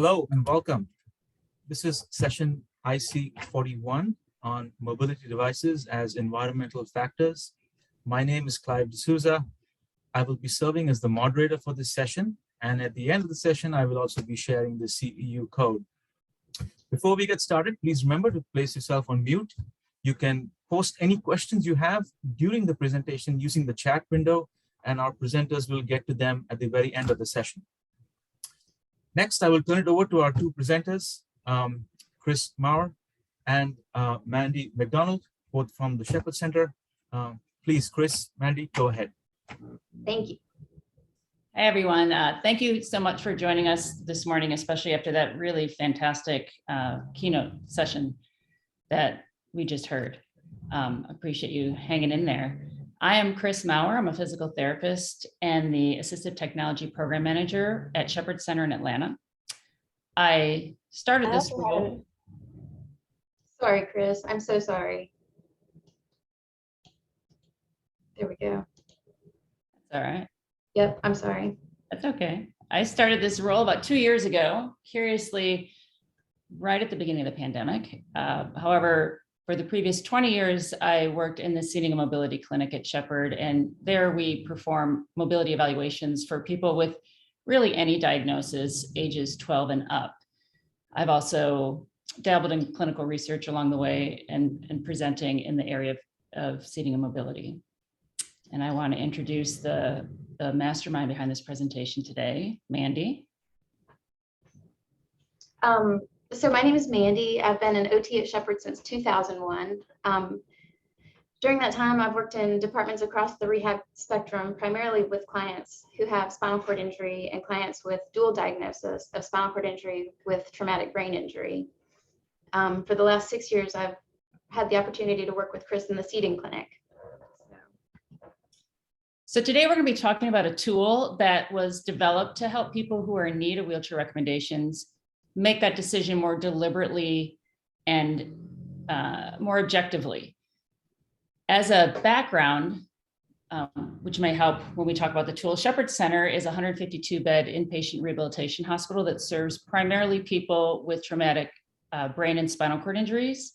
Hello and welcome. This is session IC41 on mobility devices as environmental factors. My name is Clive D'Souza. I will be serving as the moderator for this session, and at the end of the session, I will also be sharing the CEU code. Before we get started, please remember to place yourself on mute. You can post any questions you have during the presentation using the chat window, and our presenters will get to them at the very end of the session. Next, I will turn it over to our two presenters, Chris Maurer and Mandy McDonald, both from the Shepherd Center. Please, Chris, Mandy, go ahead. Thank you. Hi, everyone. Thank you so much for joining us this morning, especially after that really fantastic keynote session that we just heard. Appreciate you hanging in there. I am Chris Maurer. I'm a physical therapist and the Assistive Technology Program Manager at Shepherd Center in Atlanta. I started this role. Sorry, Chris. I'm so sorry. There we go. That's all right. Yep, I'm sorry. That's okay. I started this role about 2 years ago, curiously, right at the beginning of the pandemic. However, for the previous 20 years, I worked in the Seating and Mobility Clinic at Shepherd, and there we perform mobility evaluations for people with really any diagnosis, ages 12 and up. I've also dabbled in clinical research along the way and presenting in the area of seating and mobility. And I want to introduce the mastermind behind this presentation today, Mandy. So my name is Mandy. I've been an OT at Shepherd since 2001. During that time, I've worked in departments across the rehab spectrum, primarily with clients who have spinal cord injury and clients with dual diagnosis of spinal cord injury with traumatic brain injury. For the last 6 years, I've had the opportunity to work with Chris in the seating clinic. So today we're going to be talking about a tool that was developed to help people who are in need of wheelchair recommendations make that decision more deliberately and more objectively. As a background, which may help when we talk about the tool, Shepherd Center is a 152-bed inpatient rehabilitation hospital that serves primarily people with traumatic brain and spinal cord injuries.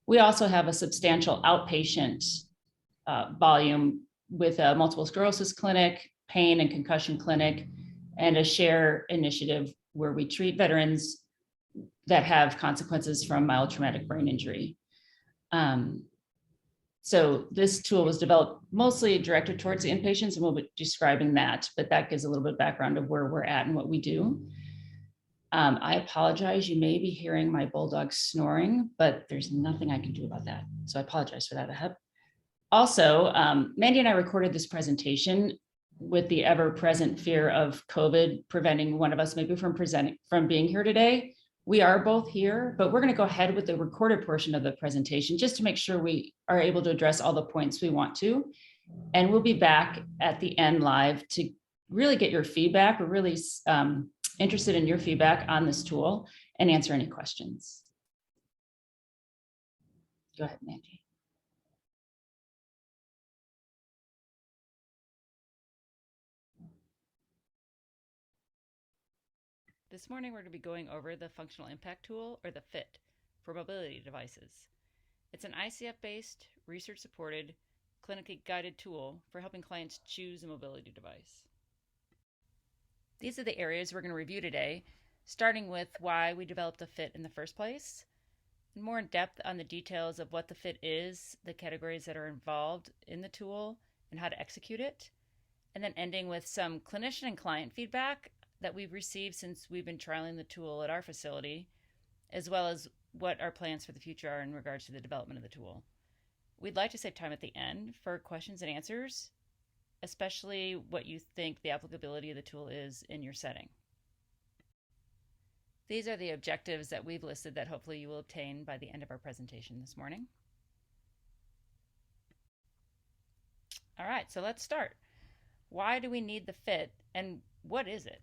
We also have a substantial outpatient volume with a multiple sclerosis clinic, pain and concussion clinic, and a share initiative where we treat veterans that have consequences from mild traumatic brain injury. So this tool was developed mostly directed towards the inpatients, and we'll be describing that, but that gives a little bit of background of where we're at and what we do. I apologize, you may be hearing my bulldog snoring, but there's nothing I can do about that. So I apologize for that ahead. Also, Mandy and I recorded this presentation with the ever-present fear of COVID preventing one of us maybe from being here today. We are both here, but we're going to go ahead with the recorded portion of the presentation just to make sure we are able to address all the points we want to. And we'll be back at the end live to really get your feedback. We're really interested in your feedback on this tool and answer any questions. Go ahead, Mandy. This morning, we're going to be going over the Functional Impact Tool, or the FIT, for mobility devices. It's an ICF-based, research-supported, clinically guided tool for helping clients choose a mobility device. These are the areas we're going to review today, starting with why we developed the FIT in the first place, and more in depth on the details of what the FIT is, the categories that are involved in the tool, and how to execute it, and then ending with some clinician and client feedback that we've received since we've been trialing the tool at our facility, as well as what our plans for the future are in regards to the development of the tool. We'd like to save time at the end for questions and answers, especially what you think the applicability of the tool is in your setting. These are the objectives that we've listed that hopefully you will obtain by the end of our presentation this morning. All right, so let's start. Why do we need the FIT, and what is it?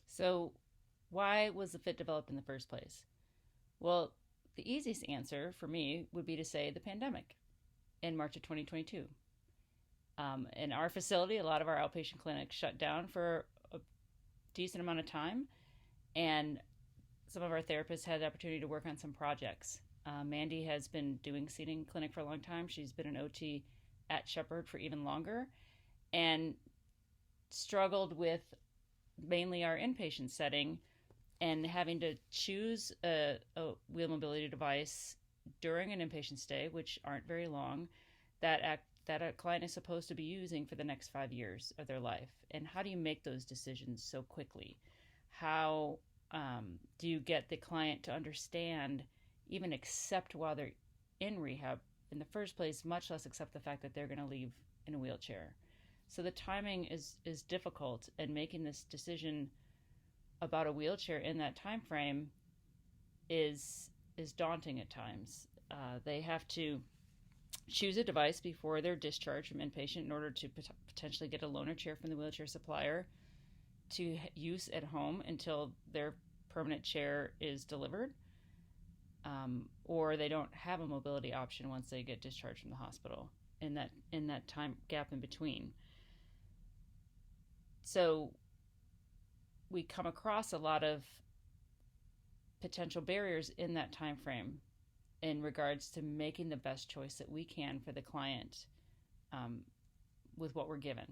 So why was the FIT developed in the first place? Well, the easiest answer for me would be to say the pandemic in March of 2022. In our facility, a lot of our outpatient clinics shut down for decent amount of time, and some of our therapists had the opportunity to work on some projects. Mandy has been doing seating clinic for a long time. She's been an OT at Shepherd for even longer, and struggled with mainly our inpatient setting and having to choose a wheel mobility device during an inpatient stay, which aren't very long, that a client is supposed to be using for the next 5 years of their life. And how do you make those decisions so quickly? How do you get the client to understand, even accept while they're in rehab in the first place, much less accept the fact that they're going to leave in a wheelchair? So the timing is difficult, and making this decision about a wheelchair in that time frame is daunting at times. They have to choose a device before they're discharged from inpatient in order to potentially get a loaner chair from the wheelchair supplier to use at home until their permanent chair is delivered, or they don't have a mobility option once they get discharged from the hospital in that time gap in between. So we come across a lot of potential barriers in that time frame in regards to making the best choice that we can for the client with what we're given.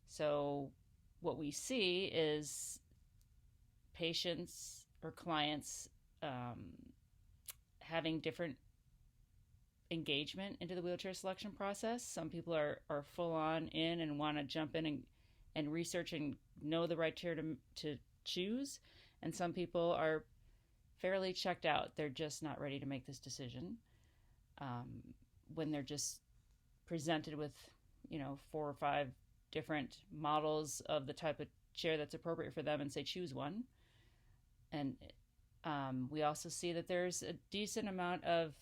So what we see is patients or clients having different engagement into the wheelchair selection process. Some people are full on in and want to jump in and research and know the right chair to choose. And some people are fairly checked out. They're just not ready to make this decision. When they're just presented with, 4 or 5 different models of the type of chair that's appropriate for them and say, choose one. And we also see that there's a decent amount of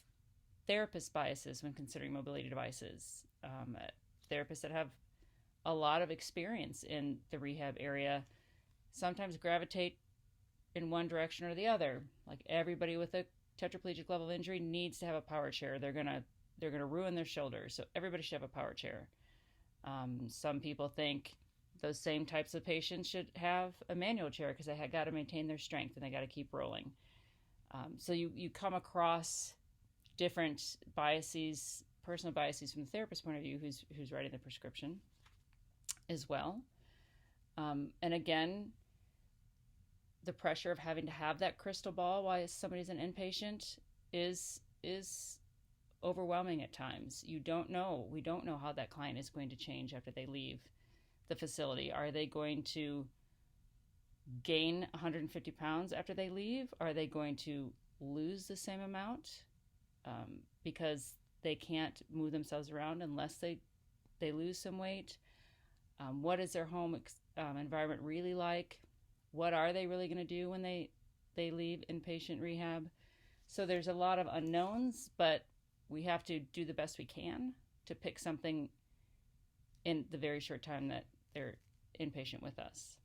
therapist biases when considering mobility devices. Therapists that have a lot of experience in the rehab area sometimes gravitate in one direction or the other. Like, everybody with a tetraplegic level of injury needs to have a power chair. They're gonna ruin their shoulders, so everybody should have a power chair. Some people think those same types of patients should have a manual chair because they got to maintain their strength and they got to keep rolling. So you come across different biases, personal biases from the therapist's point of view, who's writing the prescription as well. And again, the pressure of having to have that crystal ball while somebody's an inpatient is overwhelming at times. We don't know how that client is going to change after they leave the facility. Are they going to gain 150 pounds after they leave? Are they going to lose the same amount because they can't move themselves around unless they lose some weight? What is their home environment really like? What are they really going to do when they leave inpatient rehab? So there's a lot of unknowns, but we have to do the best we can to pick something in the very short time that they're inpatient with us.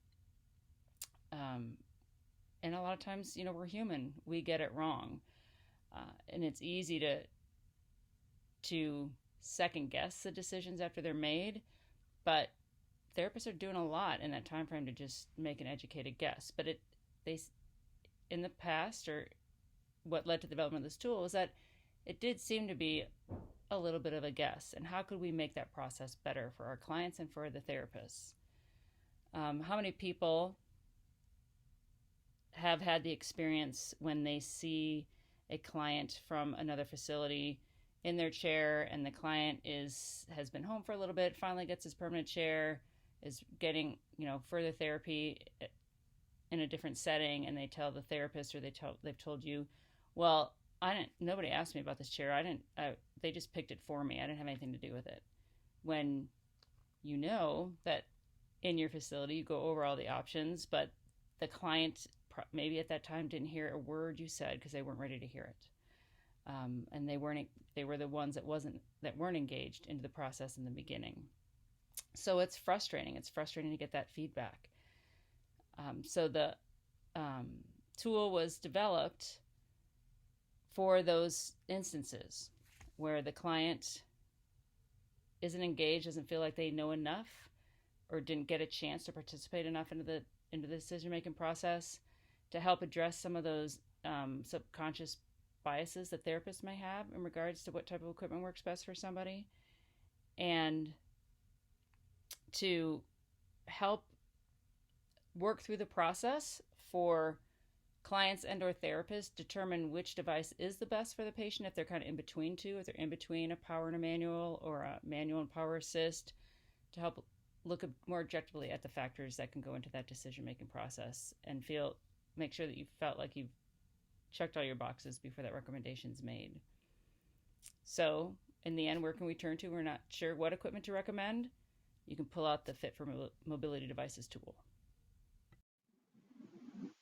And a lot of times, we're human. We get it wrong. And it's easy to second guess the decisions after they're made, but therapists are doing a lot in that time frame to just make an educated guess. But they in the past, or what led to the development of this tool, is that it did seem to be a little bit of a guess. And how could we make that process better for our clients and for the therapists? How many people have had the experience when they see a client from another facility in their chair, and the client has been home for a little bit, finally gets his permanent chair, is getting further therapy in a different setting, and they tell the therapist, or they've told you, well, nobody asked me about this chair. They just picked it for me. I didn't have anything to do with it. When you know that in your facility you go over all the options, but the client maybe at that time didn't hear a word you said because they weren't ready to hear it. And they were the ones that weren't engaged into the process in the beginning. So it's frustrating. It's frustrating to get that feedback. So the tool was developed for those instances where the client isn't engaged, doesn't feel like they know enough, or didn't get a chance to participate enough into into the decision-making process to help address some of those subconscious biases that therapists may have in regards to what type of equipment works best for somebody, and to help work through the process for clients and or therapists determine which device is the best for the patient, if they're kind of in between two, if they're in between a power and a manual or a manual and power assist, to help look more objectively at the factors that can go into that decision-making process and make sure that you felt like you've checked all your boxes before that recommendation's made. So in the end, where can we turn to? We're not sure what equipment to recommend. You can pull out the Fit for Mobility Devices tool.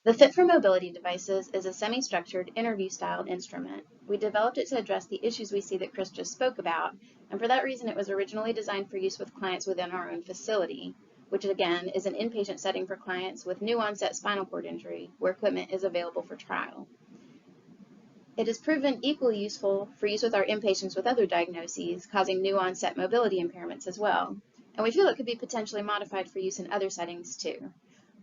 The Fit for Mobility Devices is a semi-structured interview-style instrument. We developed it to address the issues we see that Chris just spoke about, and for that reason it was originally designed for use with clients within our own facility, which again is an inpatient setting for clients with new onset spinal cord injury, where equipment is available for trial. It has proven equally useful for use with our inpatients with other diagnoses causing new onset mobility impairments as well, and we feel it could be potentially modified for use in other settings too.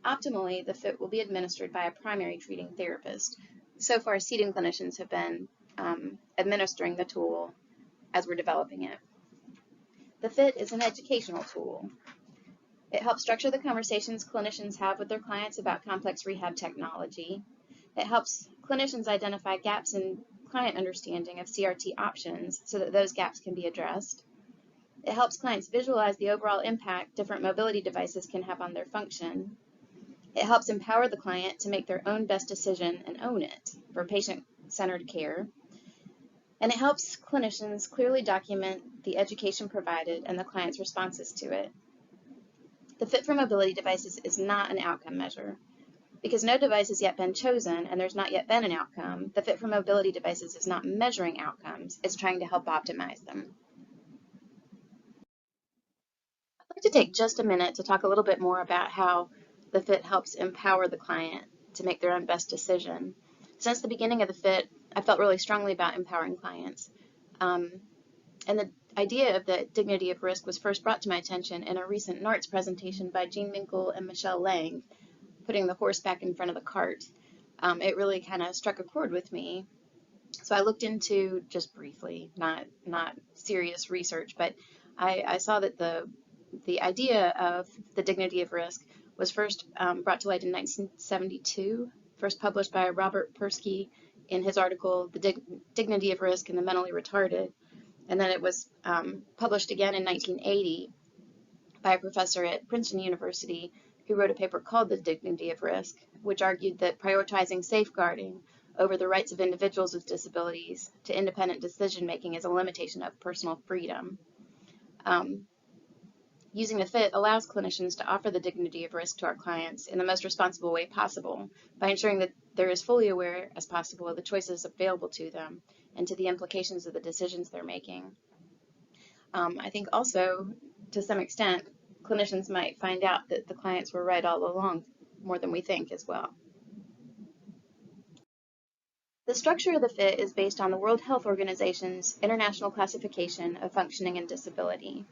Optimally, the FIT will be administered by a primary treating therapist. So far, seating clinicians have been administering the tool as we're developing it. The FIT is an educational tool. It helps structure the conversations clinicians have with their clients about complex rehab technology. It helps clinicians identify gaps in client understanding of CRT options so that those gaps can be addressed. It helps clients visualize the overall impact different mobility devices can have on their function. It helps empower the client to make their own best decision and own it for patient-centered care. And it helps clinicians clearly document the education provided and the client's responses to it. The Fit for Mobility Devices is not an outcome measure. Because no device has yet been chosen and there's not yet been an outcome, the Fit for Mobility Devices is not measuring outcomes, it's trying to help optimize them. I'd like to take just a minute to talk a little bit more about how the FIT helps empower the client to make their own best decision. Since the beginning of the FIT, I felt really strongly about empowering clients. And the idea of the dignity of risk was first brought to my attention in a recent NARTS presentation by Jean Minkle and Michelle Lang, putting the horse back in front of the cart. It really kind of struck a chord with me. So I looked into, just briefly, not serious research, but I saw that the idea of the dignity of risk was first brought to light in 1972, first published by Robert Persky in his article, The Dignity of Risk in the Mentally Retarded. And then it was published again in 1980 by a professor at Princeton University who wrote a paper called The Dignity of Risk, which argued that prioritizing safeguarding over the rights of individuals with disabilities to independent decision-making is a limitation of personal freedom. Using the FIT allows clinicians to offer the dignity of risk to our clients in the most responsible way possible by ensuring that they're as fully aware as possible of the choices available to them and to the implications of the decisions they're making. I think also, to some extent, clinicians might find out that the clients were right all along, more than we think as well. The structure of the FIT is based on the World Health Organization's International Classification of Functioning and Disability.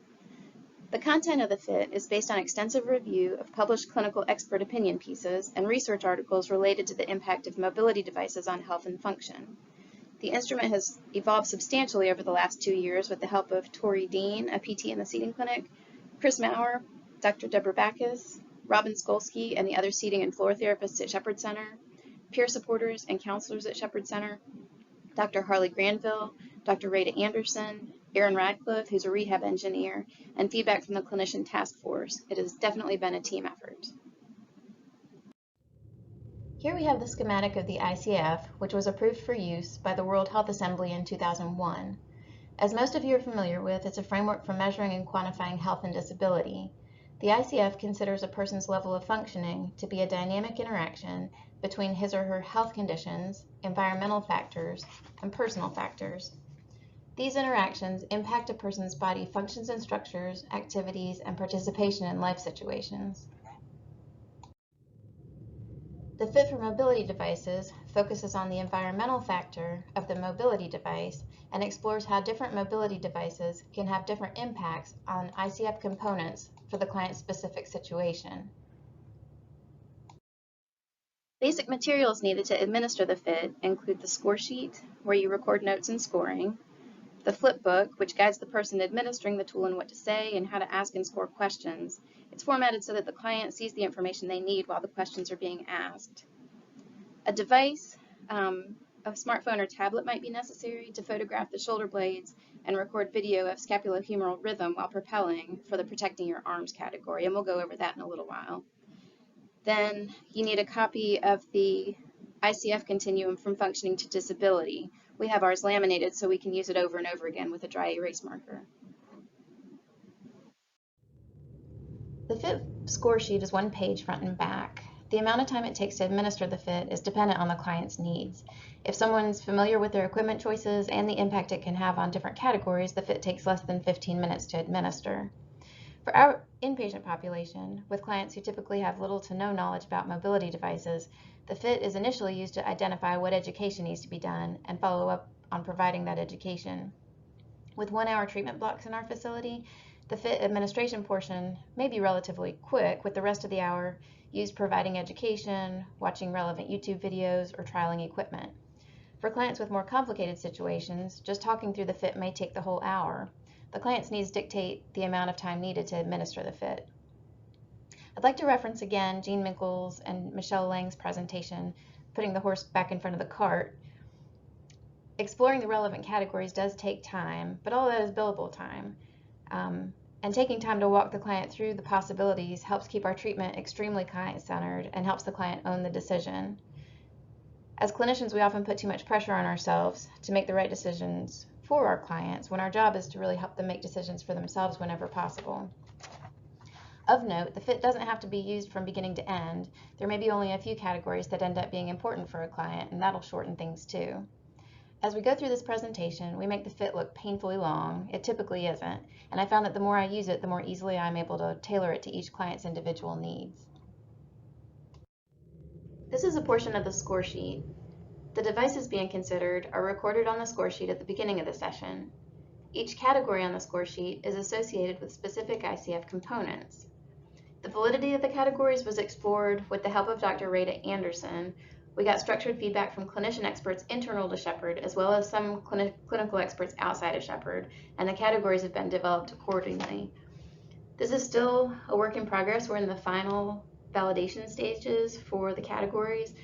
The content of the FIT is based on extensive review of published clinical expert opinion pieces and research articles related to the impact of mobility devices on health and function. The instrument has evolved substantially over the last 2 years with the help of Tori Dean, a PT in the seating clinic, Chris Maurer, Dr. Deborah Backus, Robin Skolsky, and the other seating and floor therapists at Shepherd Center, peer supporters and counselors at Shepherd Center, Dr. Harley Granville, Dr. Rada Anderson, Aaron Radcliffe, who's a rehab engineer, and feedback from the clinician task force. It has definitely been a team effort. Here we have the schematic of the ICF, which was approved for use by the World Health Assembly in 2001. As most of you are familiar with, it's a framework for measuring and quantifying health and disability. The ICF considers a person's level of functioning to be a dynamic interaction between his or her health conditions, environmental factors, and personal factors. These interactions impact a person's body functions and structures, activities, and participation in life situations. The Fit for Mobility Devices focuses on the environmental factor of the mobility device and explores how different mobility devices can have different impacts on ICF components for the client's specific situation. Basic materials needed to administer the FIT include the score sheet, where you record notes and scoring, the flip book, which guides the person administering the tool in what to say and how to ask and score questions. It's formatted so that the client sees the information they need while the questions are being asked. A device, a smartphone or tablet might be necessary to photograph the shoulder blades and record video of scapulohumeral rhythm while propelling for the protecting your arms category, and we'll go over that in a little while. Then you need a copy of the ICF continuum from functioning to disability. We have ours laminated so we can use it over and over again with a dry erase marker. The FIT score sheet is one page front and back. The amount of time it takes to administer the FIT is dependent on the client's needs. If someone's familiar with their equipment choices and the impact it can have on different categories, the FIT takes less than 15 minutes to administer. For our inpatient population, with clients who typically have little to no knowledge about mobility devices, the FIT is initially used to identify what education needs to be done and follow up on providing that education. With 1-hour treatment blocks in our facility, the FIT administration portion may be relatively quick, with the rest of the hour used providing education, watching relevant YouTube videos, or trialing equipment. For clients with more complicated situations, just talking through the FIT may take the whole hour. The client's needs dictate the amount of time needed to administer the FIT. I'd like to reference again Jean Minkle's and Michelle Lang's presentation, Putting the Horse Back in Front of the Cart. Exploring the relevant categories does take time, but all that is billable time. And taking time to walk the client through the possibilities helps keep our treatment extremely client-centered and helps the client own the decision. As clinicians, we often put too much pressure on ourselves to make the right decisions for our clients when our job is to really help them make decisions for themselves whenever possible. Of note, the FIT doesn't have to be used from beginning to end. There may be only a few categories that end up being important for a client, and that'll shorten things too. As we go through this presentation, we make the FIT look painfully long. It typically isn't, and I found that the more I use it, the more easily I'm able to tailor it to each client's individual needs. This is a portion of the score sheet. The devices being considered are recorded on the score sheet at the beginning of the session. Each category on the score sheet is associated with specific ICF components. The validity of the categories was explored with the help of Dr. Rada Anderson. We got structured feedback from clinician experts internal to Shepherd, as well as some clinical experts outside of Shepherd, and the categories have been developed accordingly. This is still a work in progress. We're in the final validation stages for the categories.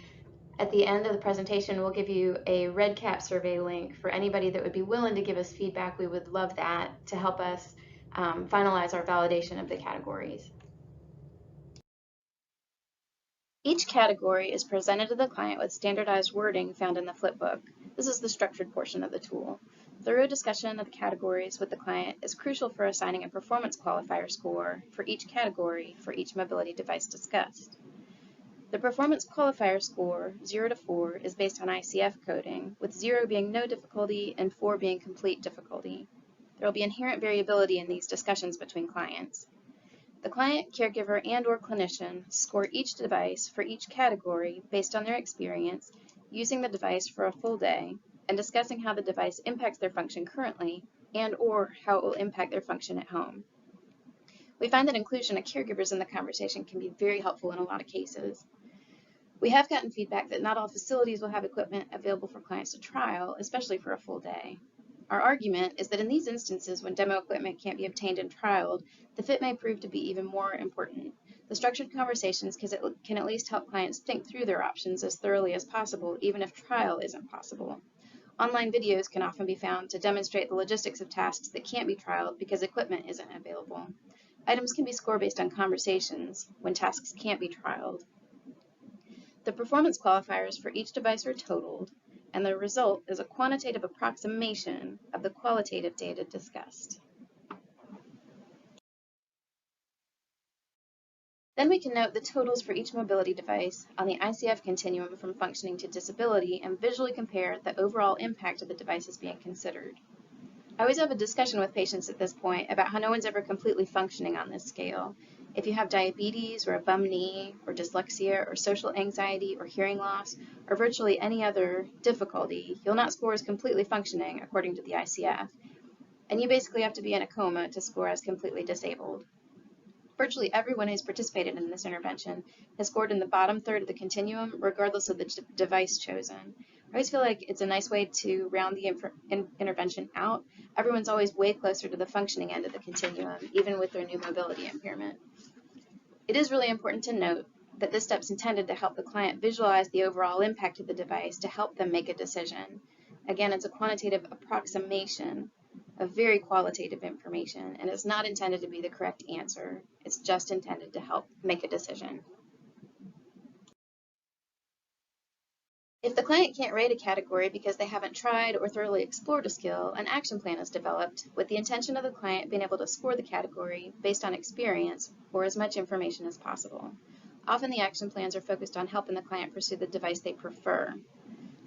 At the end of the presentation, we'll give you a red cap survey link for anybody that would be willing to give us feedback. We would love that to help us finalize our validation of the categories. Each category is presented to the client with standardized wording found in the flipbook. This is the structured portion of the tool. Thorough discussion of the categories with the client is crucial for assigning a performance qualifier score for each category for each mobility device discussed. The performance qualifier score, 0 to 4, is based on ICF coding, with 0 being no difficulty and 4 being complete difficulty. There will be inherent variability in these discussions between clients. The client, caregiver, and/or clinician score each device for each category based on their experience, using the device for a full day, and discussing how the device impacts their function currently and/or how it will impact their function at home. We find that inclusion of caregivers in the conversation can be very helpful in a lot of cases. We have gotten feedback that not all facilities will have equipment available for clients to trial, especially for a full day. Our argument is that in these instances when demo equipment can't be obtained and trialed, the FIT may prove to be even more important. The structured conversations can at least help clients think through their options as thoroughly as possible, even if trial isn't possible. Online videos can often be found to demonstrate the logistics of tasks that can't be trialed because equipment isn't available. Items can be scored based on conversations when tasks can't be trialed. The performance qualifiers for each device are totaled, and the result is a quantitative approximation of the qualitative data discussed. Then we can note the totals for each mobility device on the ICF continuum from functioning to disability and visually compare the overall impact of the devices being considered. I always have a discussion with patients at this point about how no one's ever completely functioning on this scale. If you have diabetes or a bum knee or dyslexia or social anxiety or hearing loss or virtually any other difficulty, you'll not score as completely functioning according to the ICF. And you basically have to be in a coma to score as completely disabled. Virtually everyone who's participated in this intervention has scored in the bottom third of the continuum, regardless of the device chosen. I always feel like it's a nice way to round the intervention out. Everyone's always way closer to the functioning end of the continuum, even with their new mobility impairment. It is really important to note that this step is intended to help the client visualize the overall impact of the device to help them make a decision. Again, it's a quantitative approximation of very qualitative information, and it's not intended to be the correct answer. It's just intended to help make a decision. If the client can't rate a category because they haven't tried or thoroughly explored a skill, an action plan is developed with the intention of the client being able to score the category based on experience or as much information as possible. Often the action plans are focused on helping the client pursue the device they prefer.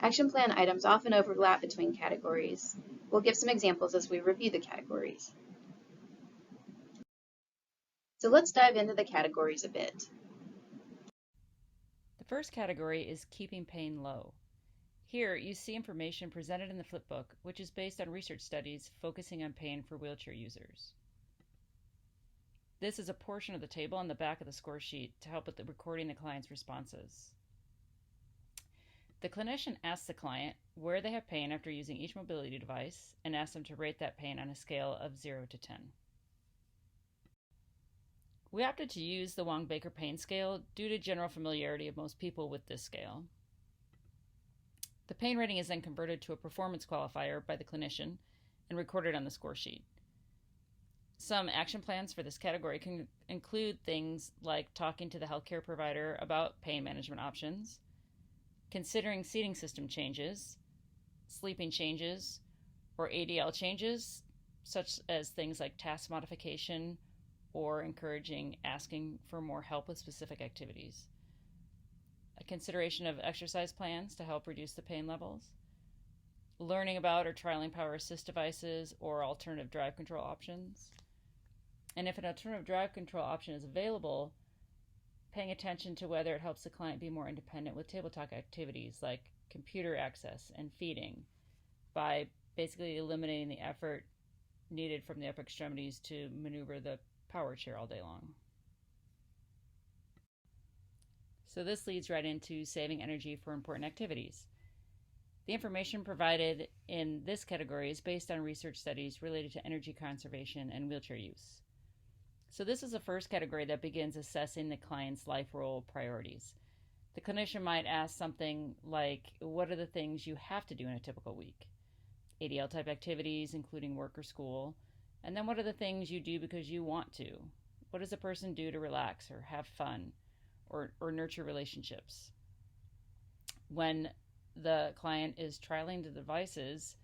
Action plan items often overlap between categories. We'll give some examples as we review the categories. So let's dive into the categories a bit. The first category is keeping pain low. Here, you see information presented in the flipbook, which is based on research studies focusing on pain for wheelchair users. This is a portion of the table on the back of the score sheet to help with recording the client's responses. The clinician asks the client where they have pain after using each mobility device and asks them to rate that pain on a scale of 0 to 10. We opted to use the Wong-Baker pain scale due to general familiarity of most people with this scale. The pain rating is then converted to a performance qualifier by the clinician and recorded on the score sheet. Some action plans for this category can include things like talking to the healthcare provider about pain management options, considering seating system changes, sleeping changes, or ADL changes, such as things like task modification or encouraging asking for more help with specific activities. A consideration of exercise plans to help reduce the pain levels, learning about or trialing power assist devices or alternative drive control options. And if an alternative drive control option is available, paying attention to whether it helps the client be more independent with tabletop activities like computer access and feeding by basically eliminating the effort needed from the upper extremities to maneuver the power chair all day long. So this leads right into saving energy for important activities. The information provided in this category is based on research studies related to energy conservation and wheelchair use. So this is the first category that begins assessing the client's life role priorities. The clinician might ask something like, what are the things you have to do in a typical week? ADL type activities, including work or school. And then what are the things you do because you want to? What does a person do to relax or have fun or nurture relationships? When the client is trialing the devices,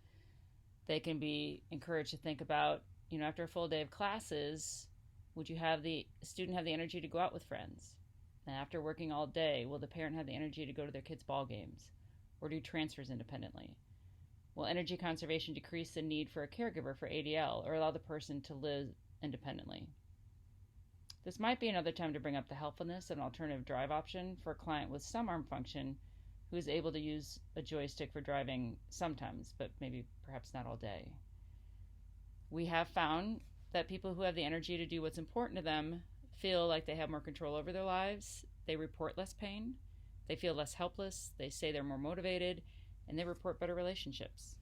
they can be encouraged to think about, after a full day of classes, would you have the student have the energy to go out with friends? And after working all day, will the parent have the energy to go to their kids' ball games or do transfers independently? Will energy conservation decrease the need for a caregiver for ADL or allow the person to live independently? This might be another time to bring up the helpfulness of an alternative drive option for a client with some arm function who is able to use a joystick for driving sometimes, but maybe perhaps not all day. We have found that people who have the energy to do what's important to them feel like they have more control over their lives, they report less pain, they feel less helpless, they say they're more motivated, and they report better relationships.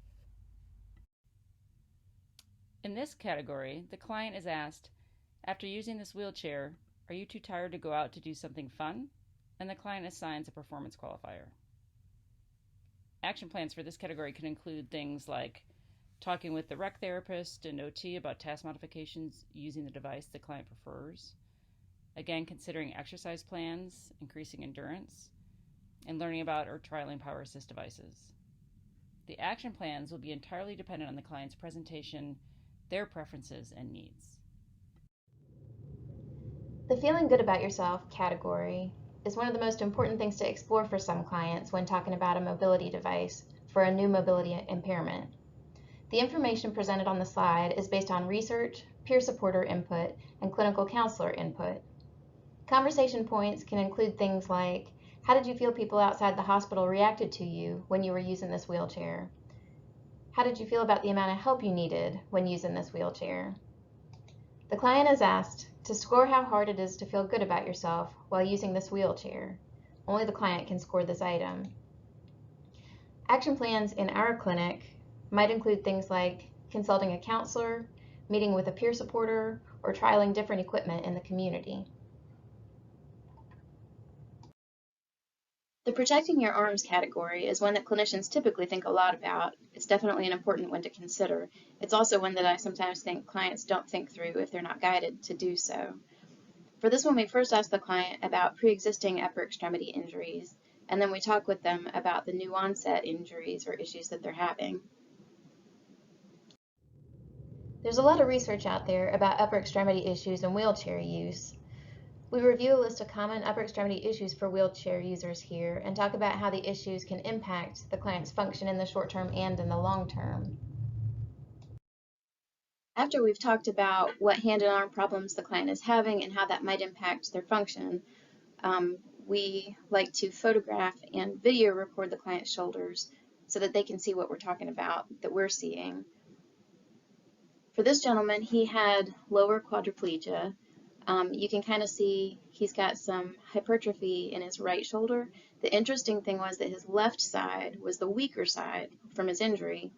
In this category, the client is asked, after using this wheelchair, are you too tired to go out to do something fun? And the client assigns a performance qualifier. Action plans for this category can include things like talking with the rec therapist and OT about task modifications using the device the client prefers. Again, considering exercise plans, increasing endurance, and learning about or trialing power assist devices. The action plans will be entirely dependent on the client's presentation, their preferences, and needs. The feeling good about yourself category is one of the most important things to explore for some clients when talking about a mobility device for a new mobility impairment. The information presented on the slide is based on research, peer supporter input, and clinical counselor input. Conversation points can include things like, how did you feel people outside the hospital reacted to you when you were using this wheelchair? How did you feel about the amount of help you needed when using this wheelchair? The client is asked to score how hard it is to feel good about yourself while using this wheelchair. Only the client can score this item. Action plans in our clinic might include things like consulting a counselor, meeting with a peer supporter, or trialing different equipment in the community. The protecting your arms category is one that clinicians typically think a lot about. It's definitely an important one to consider. It's also one that I sometimes think clients don't think through if they're not guided to do so. For this one, we first ask the client about pre-existing upper extremity injuries, and then we talk with them about the new onset injuries or issues that they're having. There's a lot of research out there about upper extremity issues and wheelchair use. We review a list of common upper extremity issues for wheelchair users here and talk about how the issues can impact the client's function in the short term and in the long term. After we've talked about what hand and arm problems the client is having and how that might impact their function, we like to photograph and video record the client's shoulders so that they can see what we're talking about that we're seeing. For this gentleman, he had lower quadriplegia. You can kind of see he's got some hypertrophy in his right shoulder. The interesting thing was that his left side was the weaker side from his injury.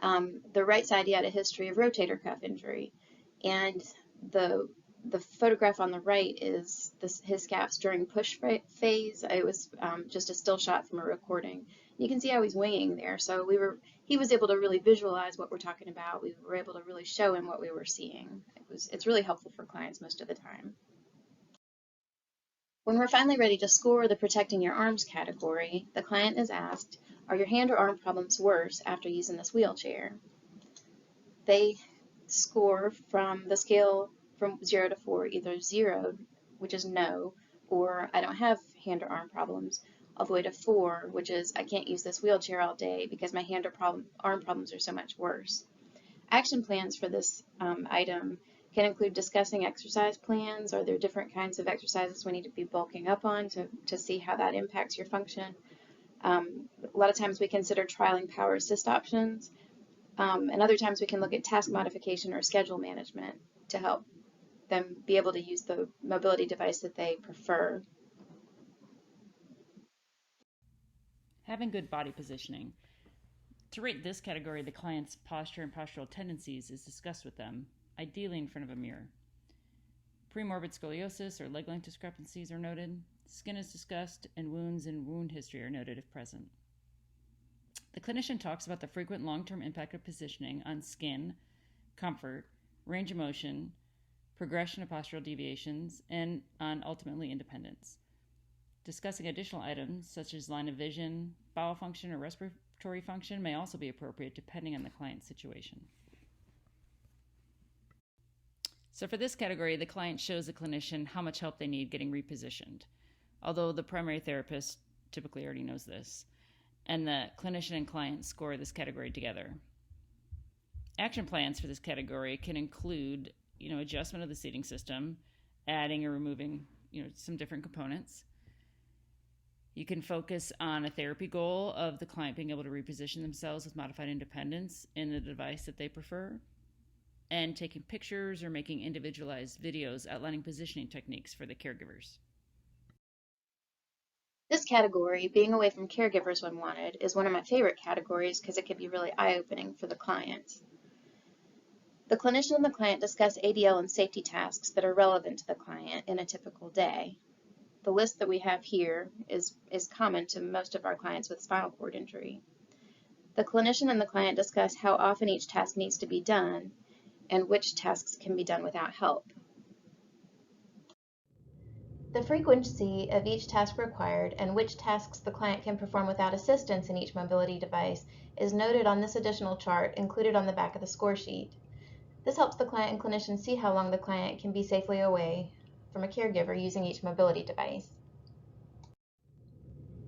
The right side, he had a history of rotator cuff injury. And the photograph on the right is his scaps during push phase. It was just a still shot from a recording. You can see how he's winging there. So he was able to really visualize what we're talking about. We were able to really show him what we were seeing. It's really helpful for clients most of the time. When we're finally ready to score the protecting your arms category, the client is asked, are your hand or arm problems worse after using this wheelchair? They score from the scale from 0 to 4, either 0, which is no, or I don't have hand or arm problems, all the way to 4, which is I can't use this wheelchair all day because my hand or arm problems are so much worse. Action plans for this item can include discussing exercise plans. Are there different kinds of exercises we need to be bulking up on to see how that impacts your function? A lot of times we consider trialing power assist options, and other times we can look at task modification or schedule management to help them be able to use the mobility device that they prefer. Having good body positioning. To rate this category, the client's posture and postural tendencies is discussed with them, ideally in front of a mirror. Premorbid scoliosis or leg length discrepancies are noted. Skin is discussed, and wounds and wound history are noted if present. The clinician talks about the frequent long-term impact of positioning on skin, comfort, range of motion, progression of postural deviations, and on ultimately independence. Discussing additional items such as line of vision, bowel function, or respiratory function may also be appropriate depending on the client's situation. So for this category, the client shows the clinician how much help they need getting repositioned, although the primary therapist typically already knows this, and the clinician and client score this category together. Action plans for this category can include, adjustment of the seating system, adding or removing, some different components. You can focus on a therapy goal of the client being able to reposition themselves with modified independence in the device that they prefer, and taking pictures or making individualized videos outlining positioning techniques for the caregivers. This category, being away from caregivers when wanted, is one of my favorite categories because it can be really eye-opening for the clients. The clinician and the client discuss ADL and safety tasks that are relevant to the client in a typical day. The list that we have here is common to most of our clients with spinal cord injury. The clinician and the client discuss how often each task needs to be done and which tasks can be done without help. The frequency of each task required and which tasks the client can perform without assistance in each mobility device is noted on this additional chart included on the back of the score sheet. This helps the client and clinician see how long the client can be safely away from a caregiver using each mobility device.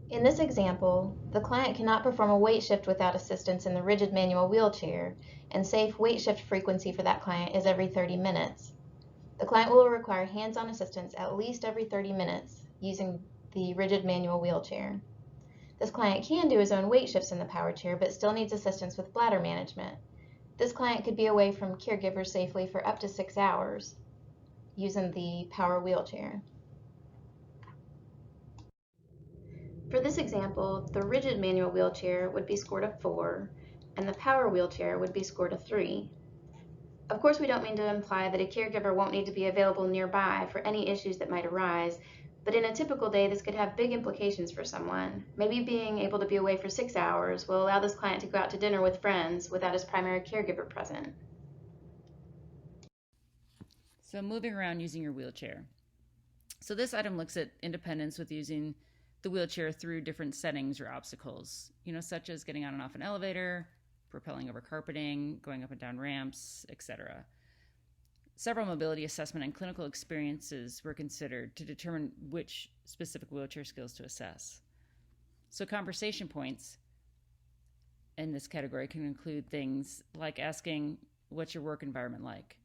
In this example, the client cannot perform a weight shift without assistance in the rigid manual wheelchair, and safe weight shift frequency for that client is every 30 minutes. The client will require hands-on assistance at least every 30 minutes using the rigid manual wheelchair. This client can do his own weight shifts in the power chair, but still needs assistance with bladder management. This client could be away from caregivers safely for up to 6 hours. using the power wheelchair. For this example, the rigid manual wheelchair would be scored a 4, and the power wheelchair would be scored a 3. Of course, we don't mean to imply that a caregiver won't need to be available nearby for any issues that might arise, but in a typical day, this could have big implications for someone. Maybe being able to be away for 6 hours will allow this client to go out to dinner with friends without his primary caregiver present. So moving around using your wheelchair. So this item looks at independence with using the wheelchair through different settings or obstacles, such as getting on and off an elevator, propelling over carpeting, going up and down ramps, etc. Several mobility assessment and clinical experiences were considered to determine which specific wheelchair skills to assess. So conversation points in this category can include things like asking, what's your work environment like?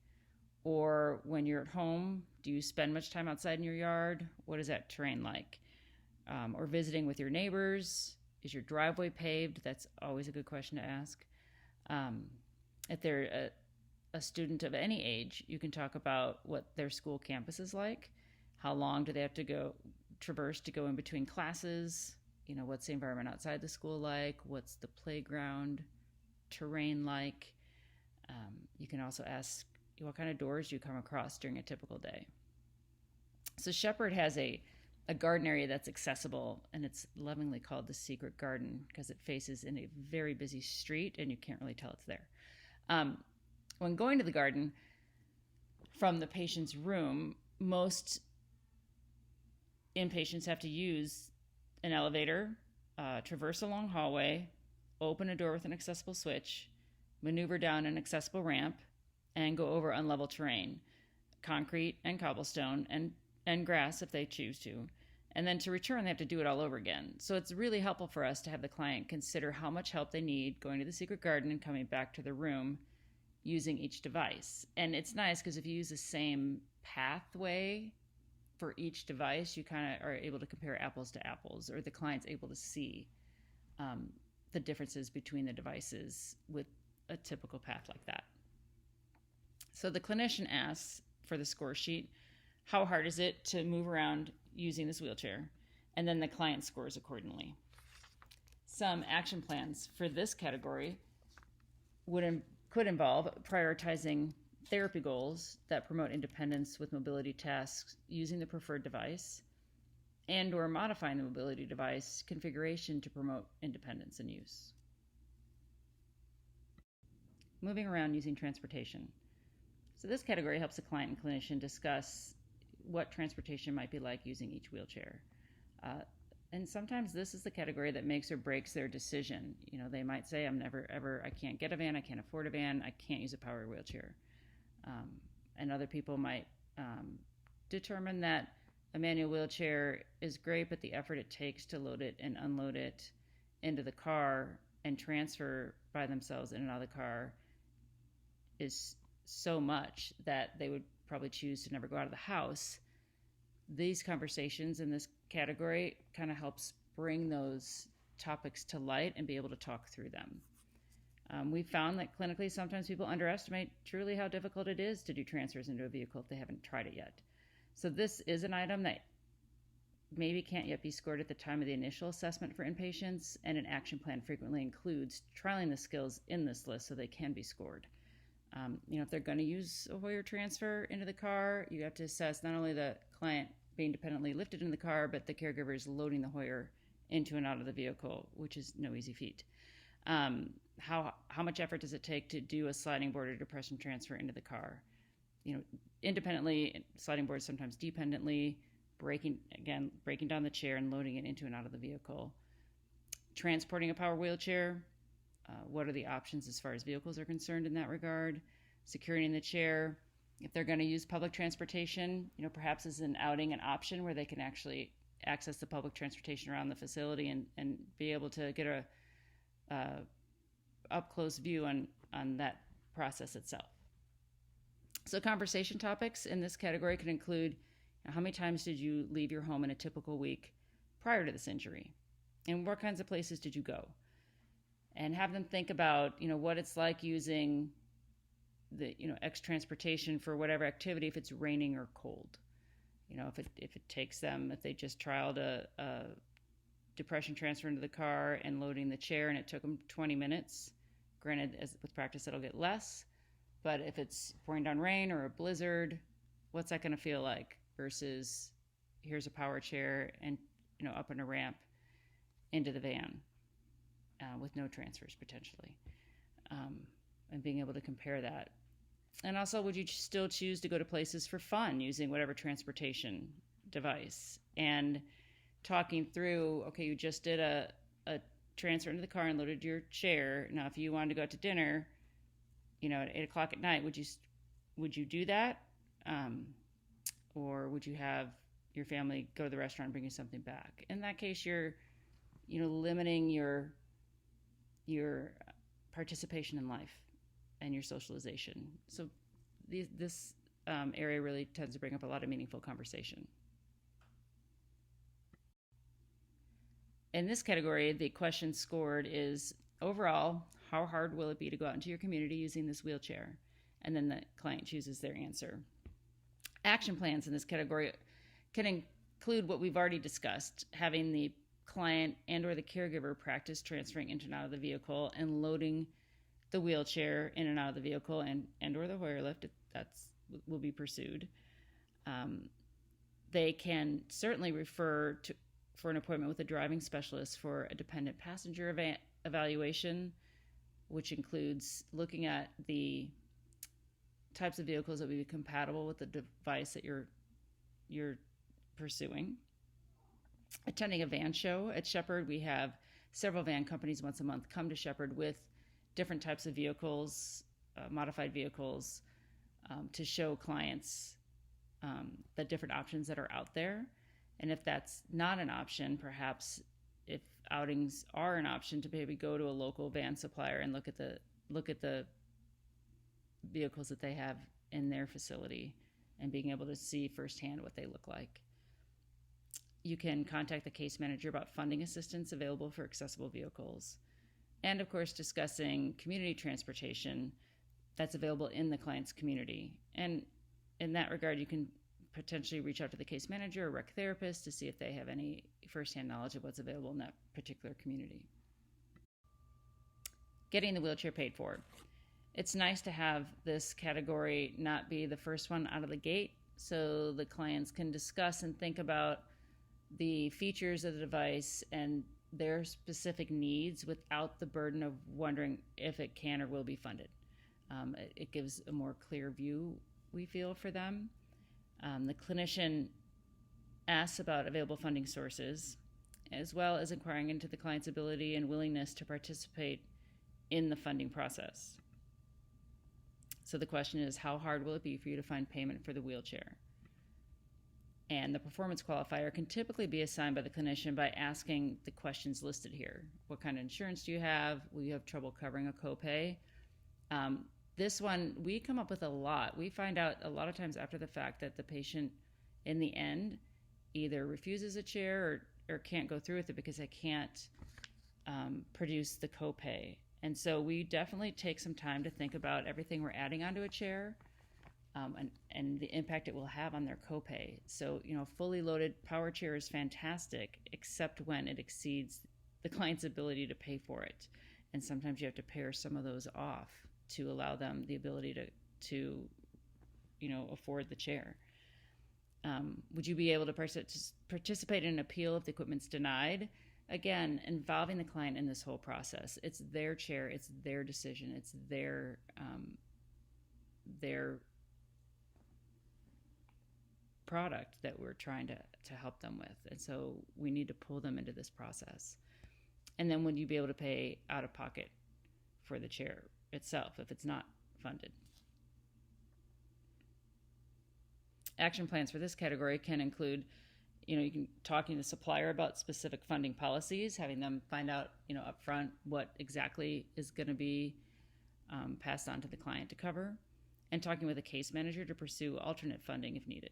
Or when you're at home, do you spend much time outside in your yard? What is that terrain like? Or visiting with your neighbors. Is your driveway paved? That's always a good question to ask. If they're a student of any age, you can talk about what their school campus is like. How long do they have to traverse to go in between classes? What's the environment outside the school like? What's the playground terrain like? You can also ask, what kind of doors do you come across during a typical day? So Shepherd has a garden area that's accessible, and it's lovingly called the Secret Garden because it faces in a very busy street and you can't really tell it's there. When going to the garden from the patient's room, most inpatients have to use an elevator, traverse a long hallway, open a door with an accessible switch, maneuver down an accessible ramp, and go over unlevel terrain, concrete and cobblestone, and grass if they choose to. And then to return, they have to do it all over again. So it's really helpful for us to have the client consider how much help they need going to the secret garden and coming back to the room using each device. And it's nice because if you use the same pathway for each device, you kind of are able to compare apples to apples, or the client's able to see the differences between the devices with a typical path like that. So the clinician asks for the score sheet, how hard is it to move around using this wheelchair? And then the client scores accordingly. Some action plans for this category could involve prioritizing therapy goals that promote independence with mobility tasks using the preferred device, and or modifying the mobility device configuration to promote independence and use. Moving around using transportation. So this category helps the client and clinician discuss what transportation might be like using each wheelchair. And sometimes this is the category that makes or breaks their decision. They might say, I can't get a van, I can't afford a van, I can't use a power wheelchair. And other people might determine that a manual wheelchair is great, but the effort it takes to load it and unload it into the car and transfer by themselves in and out of the car is so much that they would probably choose to never go out of the house. These conversations in this category kind of helps bring those topics to light and be able to talk through them. We found that clinically sometimes people underestimate truly how difficult it is to do transfers into a vehicle if they haven't tried it yet. So this is an item that maybe can't yet be scored at the time of the initial assessment for inpatients, and an action plan frequently includes trialing the skills in this list so they can be scored. If they're going to use a Hoyer transfer into the car, you have to assess not only the client being dependently lifted in the car, but the caregiver is loading the Hoyer into and out of the vehicle, which is no easy feat. How much effort does it take to do a sliding board or depression transfer into the car? Independently, sliding boards, sometimes dependently, breaking down the chair and loading it into and out of the vehicle. Transporting a power wheelchair, what are the options as far as vehicles are concerned in that regard? Securing the chair. If they're going to use public transportation, perhaps is an outing an option where they can actually access the public transportation around the facility and be able to get a up-close view on that process itself. So conversation topics in this category can include, how many times did you leave your home in a typical week prior to this injury? And what kinds of places did you go? And have them think about, what it's like using X transportation for whatever activity if it's raining or cold. If it takes them, if they just trialed a depression transfer into the car and loading the chair and it took them 20 minutes, granted, with practice it'll get less, but if it's pouring down rain or a blizzard, what's that going to feel like versus here's a power chair and up in a ramp into the van with no transfers potentially, and being able to compare that. And also, would you still choose to go to places for fun using whatever transportation device? And talking through, okay, you just did a transfer into the car and loaded your chair. Now, if you wanted to go out to dinner, at 8 o'clock at night, would you do that? Or would you have your family go to the restaurant and bring you something back? In that case, you're, limiting your participation in life and your socialization. So this area really tends to bring up a lot of meaningful conversation. In this category, the question scored is overall, how hard will it be to go out into your community using this wheelchair? And then the client chooses their answer. Action plans in this category can include what we've already discussed, having the client and or the caregiver practice transferring into and out of the vehicle and loading the wheelchair in and out of the vehicle and or the Hoyer lift, if that's will be pursued. They can certainly refer for an appointment with a driving specialist for a dependent passenger evaluation, which includes looking at the types of vehicles that would be compatible with the device that you're pursuing. Attending a van show at Shepherd, we have several van companies once a month come to Shepherd with different types of vehicles, modified vehicles, to show clients the different options that are out there. And if that's not an option, perhaps if outings are an option, to maybe go to a local van supplier and look at the vehicles that they have in their facility and being able to see firsthand what they look like. You can contact the case manager about funding assistance available for accessible vehicles. And of course, discussing community transportation that's available in the client's community. And in that regard, you can potentially reach out to the case manager or rec therapist to see if they have any firsthand knowledge of what's available in that particular community. Getting the wheelchair paid for. It's nice to have this category not be the first one out of the gate, so the clients can discuss and think about the features of the device and their specific needs without the burden of wondering if it can or will be funded. It gives a more clear view, we feel, for them. The clinician asks about available funding sources, as well as inquiring into the client's ability and willingness to participate in the funding process. So the question is, how hard will it be for you to find payment for the wheelchair? And the performance qualifier can typically be assigned by the clinician by asking the questions listed here. What kind of insurance do you have? Will you have trouble covering a copay? This one, we come up with a lot. We find out a lot of times after the fact that the patient, in the end, either refuses a chair or can't go through with it because they can't produce the copay. And so we definitely take some time to think about everything we're adding onto a chair, and the impact it will have on their copay. So, fully loaded power chair is fantastic, except when it exceeds the client's ability to pay for it. And sometimes you have to pare some of those off to allow them the ability to afford the chair. Would you be able to participate in an appeal if the equipment's denied? Again, involving the client in this whole process. It's their chair, it's their decision, it's their product that we're trying to help them with. And so we need to pull them into this process. And then would you be able to pay out of pocket for the chair itself if it's not funded? Action plans for this category can include, you can talking to the supplier about specific funding policies, having them find out, up front what exactly is going to be passed on to the client to cover, and talking with a case manager to pursue alternate funding if needed.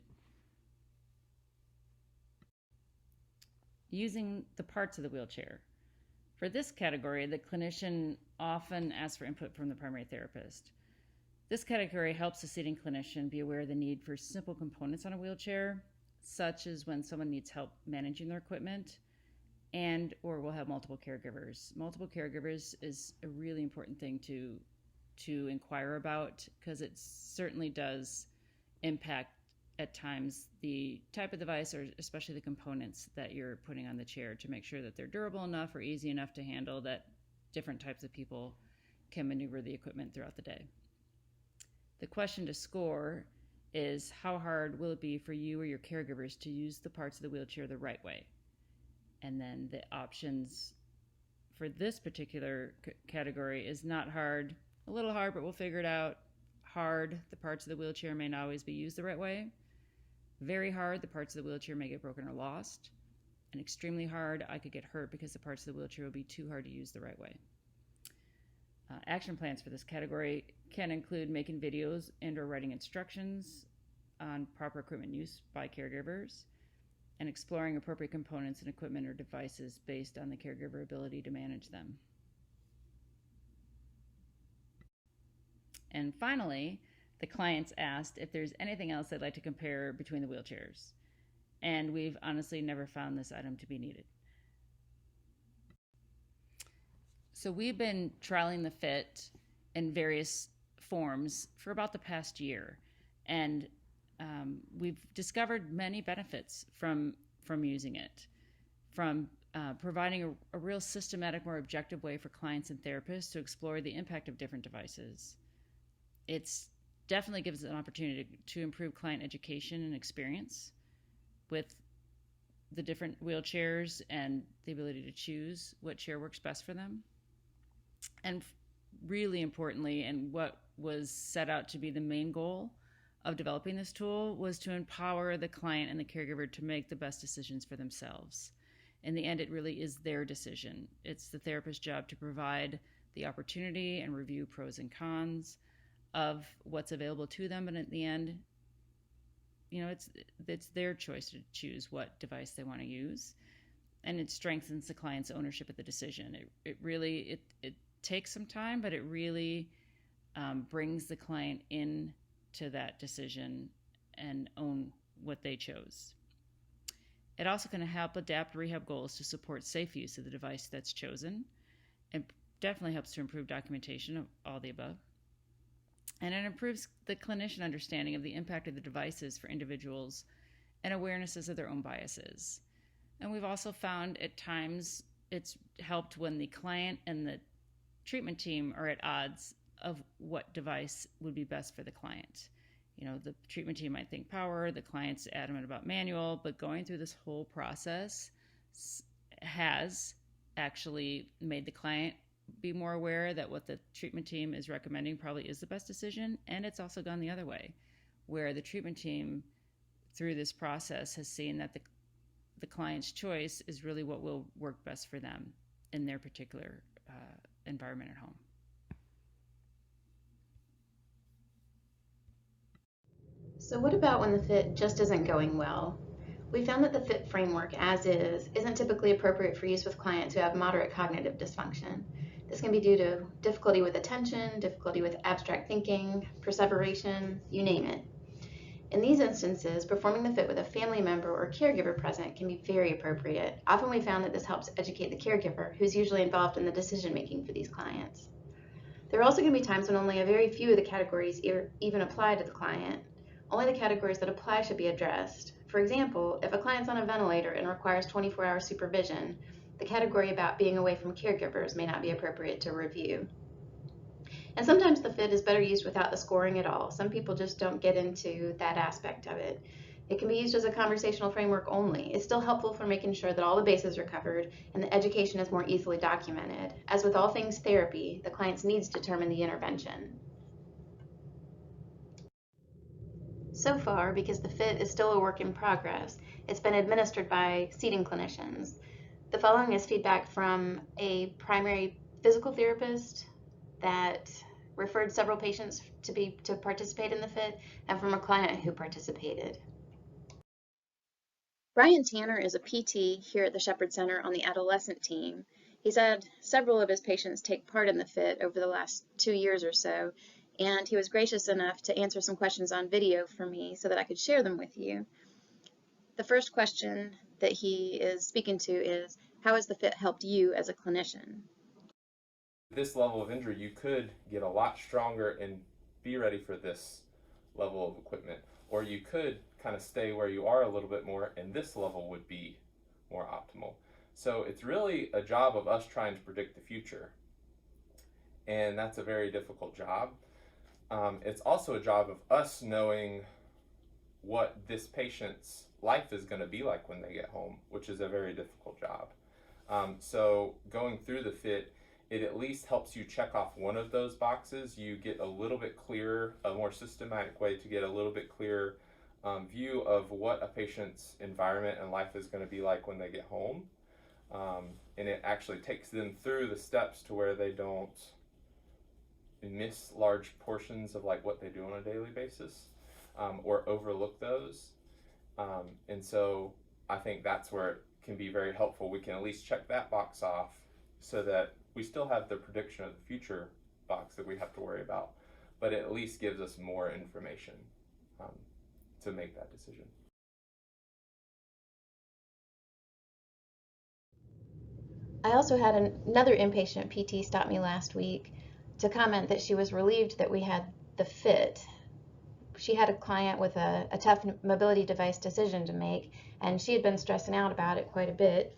Using the parts of the wheelchair. For this category, the clinician often asks for input from the primary therapist. This category helps the seating clinician be aware of the need for simple components on a wheelchair, such as when someone needs help managing their equipment and or will have multiple caregivers. Multiple caregivers is a really important thing to inquire about, because it certainly does impact at times the type of device, or especially the components that you're putting on the chair, to make sure that they're durable enough or easy enough to handle that different types of people can maneuver the equipment throughout the day. The question to score is, how hard will it be for you or your caregivers to use the parts of the wheelchair the right way? And then the options for this particular category is not hard, a little hard, but we'll figure it out. Hard, the parts of the wheelchair may not always be used the right way. Very hard, the parts of the wheelchair may get broken or lost. And extremely hard, I could get hurt because the parts of the wheelchair will be too hard to use the right way. Action plans for this category can include making videos and or writing instructions on proper equipment use by caregivers, and exploring appropriate components and equipment or devices based on the caregiver ability to manage them. And finally, the clients asked if there's anything else they'd like to compare between the wheelchairs. And we've honestly never found this item to be needed. So we've been trialing the Fit in various forms for about the past year. And we've discovered many benefits from using it, from providing a real systematic, more objective way for clients and therapists to explore the impact of different devices. It's definitely gives an opportunity to improve client education and experience with the different wheelchairs and the ability to choose what chair works best for them. And really importantly, and what was set out to be the main goal of developing this tool, was to empower the client and the caregiver to make the best decisions for themselves. In the end, it really is their decision. It's the therapist's job to provide the opportunity and review pros and cons of what's available to them, but at the end, it's their choice to choose what device they want to use, and it strengthens the client's ownership of the decision. It really takes some time, but it really brings the client in to that decision and own what they chose. It also can help adapt rehab goals to support safe use of the device that's chosen, and definitely helps to improve documentation of all the above. And it improves the clinician understanding of the impact of the devices for individuals and awarenesses of their own biases. And we've also found at times it's helped when the client and the treatment team are at odds of what device would be best for the client. The treatment team might think power, the client's adamant about manual, but going through this whole process has actually made the client be more aware that what the treatment team is recommending probably is the best decision. And it's also gone the other way, where the treatment team through this process has seen that the client's choice is really what will work best for them in their particular environment at home. So what about when the fit just isn't going well? We found that the fit framework as is isn't typically appropriate for use with clients who have moderate cognitive dysfunction. This can be due to difficulty with attention, difficulty with abstract thinking, perseveration, you name it. In these instances, performing the fit with a family member or caregiver present can be very appropriate. Often we found that this helps educate the caregiver, who's usually involved in the decision making for these clients. There are also going to be times when only a very few of the categories even apply to the client. Only the categories that apply should be addressed. For example, if a client's on a ventilator and requires 24-hour supervision, the category about being away from caregivers may not be appropriate to review. And sometimes the fit is better used without the scoring at all. Some people just don't get into that aspect of it. It can be used as a conversational framework only. It's still helpful for making sure that all the bases are covered and the education is more easily documented. As with all things therapy, the client's needs determine the intervention. So far, because the fit is still a work in progress, it's been administered by seating clinicians. The following is feedback from a primary physical therapist that referred several patients to participate in the fit, and from a client who participated. Brian Tanner is a PT here at the Shepherd Center on the adolescent team. He's had several of his patients take part in the fit over the last 2 years or so, and he was gracious enough to answer some questions on video for me so that I could share them with you. The first question that he is speaking to is, how has the fit helped you as a clinician? This level of injury, you could get a lot stronger and be ready for this level of equipment, or you could kind of stay where you are a little bit more, and this level would be more optimal. So it's really a job of us trying to predict the future, and that's a very difficult job. It's also a job of us knowing what this patient's life is going to be like when they get home, which is a very difficult job. So going through the fit, it at least helps you check off one of those boxes. You get a little bit clearer, a more systematic way to get a little bit clearer view of what a patient's environment and life is going to be like when they get home. And it actually takes them through the steps to where they don't miss large portions of like what they do on a daily basis, or overlook those. And so I think that's where it can be very helpful. We can at least check that box off so that we still have the prediction of the future box that we have to worry about, but it at least gives us more information to make that decision. I also had another inpatient PT stop me last week to comment that she was relieved that we had the fit. She had a client with a tough mobility device decision to make, and she had been stressing out about it quite a bit.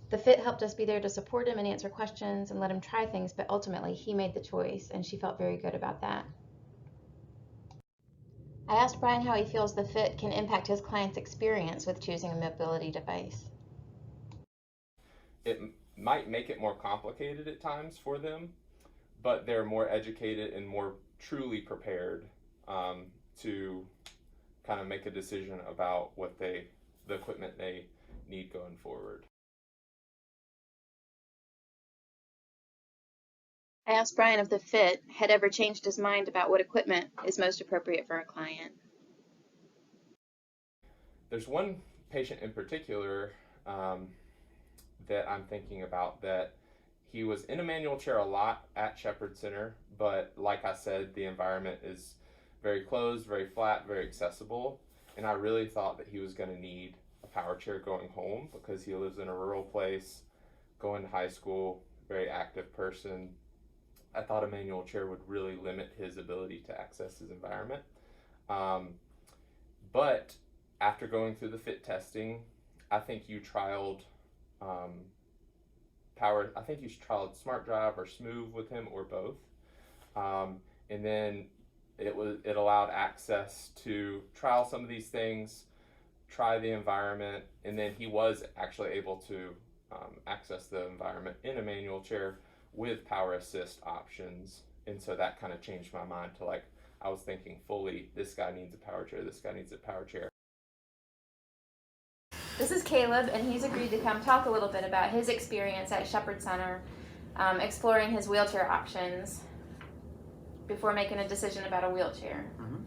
The fit helped us be there to support him and answer questions and let him try things, but ultimately he made the choice, and she felt very good about that. I asked Brian how he feels the fit can impact his client's experience with choosing a mobility device. It might make it more complicated at times for them, but they're more educated and more truly prepared to kind of make a decision about what the equipment they need going forward. I asked Brian if the fit had ever changed his mind about what equipment is most appropriate for a client. There's one patient in particular that I'm thinking about that he was in a manual chair a lot at Shepherd Center, but like I said, the environment is very closed, very flat, very accessible, and I really thought that he was going to need a power chair going home because he lives in a rural place, going to high school, very active person. I thought a manual chair would really limit his ability to access his environment. But after going through the fit testing, I think you trialed Smart Drive or Smooth with him, or both. And then it allowed access to trial some of these things, try the environment, and then he was actually able to access the environment in a manual chair with power assist options. And so that kind of changed my mind to, like, I was thinking fully, this guy needs a power chair, this guy needs a power chair. This is Caleb, and he's agreed to come talk a little bit about his experience at Shepherd Center, exploring his wheelchair options before making a decision about a wheelchair. Mm-hmm.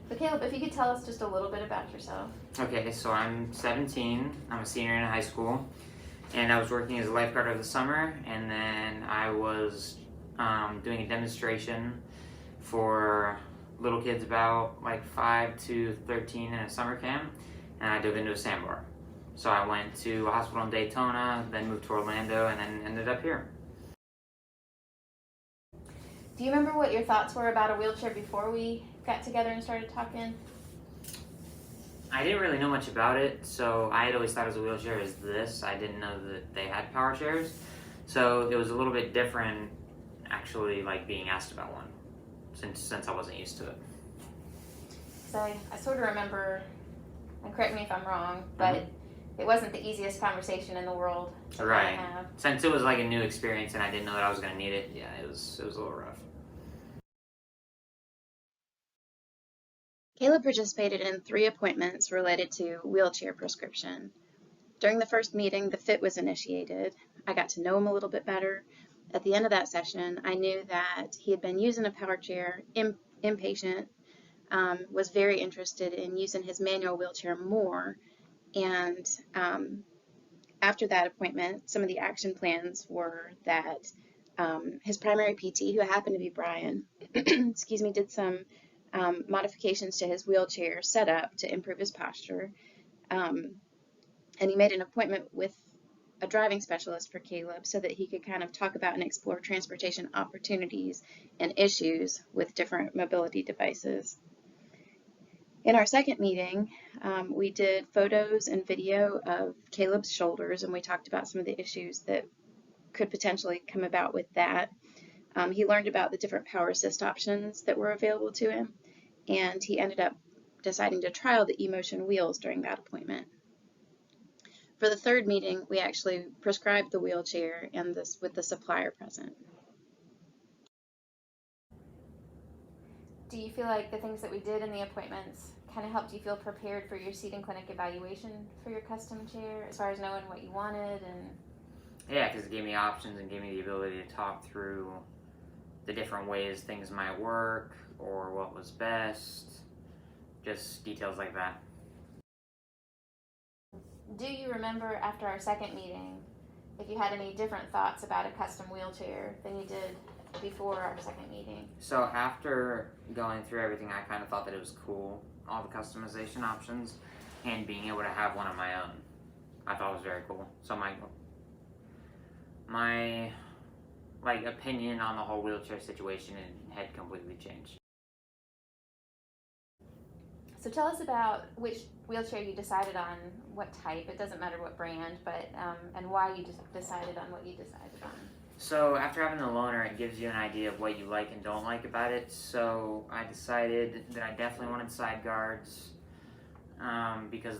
So Caleb, if you could tell us just a little bit about yourself. Okay, so I'm 17, I'm a senior in high school, and I was working as a lifeguard over the summer, and then I was doing a demonstration for little kids about like 5 to 13 in a summer camp, and I dove into a sandbar. So I went to a hospital in Daytona, then moved to Orlando, and then ended up here. Do you remember what your thoughts were about a wheelchair before we got together and started talking? I didn't really know much about it, so I had always thought of a wheelchair as this. I didn't know that they had power chairs, so it was a little bit different actually, like being asked about one, since I wasn't used to it. So I sort of remember, and correct me if I'm wrong, but it wasn't the easiest conversation in the world to Right. have. Since it was like a new experience and I didn't know that I was going to need it, yeah, it was a little rough. Caleb participated in 3 appointments related to wheelchair prescription. During the first meeting, the fit was initiated. I got to know him a little bit better. At the end of that session, I knew that he had been using a power chair, inpatient, was very interested in using his manual wheelchair more. And after that appointment, some of the action plans were that his primary PT, who happened to be Brian, excuse me, did some modifications to his wheelchair setup to improve his posture. And he made an appointment with a driving specialist for Caleb so that he could kind of talk about and explore transportation opportunities and issues with different mobility devices. In our second meeting, we did photos and video of Caleb's shoulders, and we talked about some of the issues that could potentially come about with that. He learned about the different power assist options that were available to him, and he ended up deciding to trial the eMotion wheels during that appointment. For the third meeting, we actually prescribed the wheelchair and this with the supplier present. Do you feel like the things that we did in the appointments kind of helped you feel prepared for your seating clinic evaluation for your custom chair, as far as knowing what you wanted? And Yeah, because it gave me options and gave me the ability to talk through the different ways things might work or what was best, just details like that. do you remember after our second meeting if you had any different thoughts about a custom wheelchair than you did before our second meeting? So after going through everything, I kind of thought that it was cool, all the customization options, and being able to have one of my own. I thought it was very cool. So my like opinion on the whole wheelchair situation had completely changed. So tell us about which wheelchair you decided on, what type. It doesn't matter what brand, but and why you decided on what you decided on. So after having the loaner, it gives you an idea of what you like and don't like about it. So I decided that I definitely wanted side guards because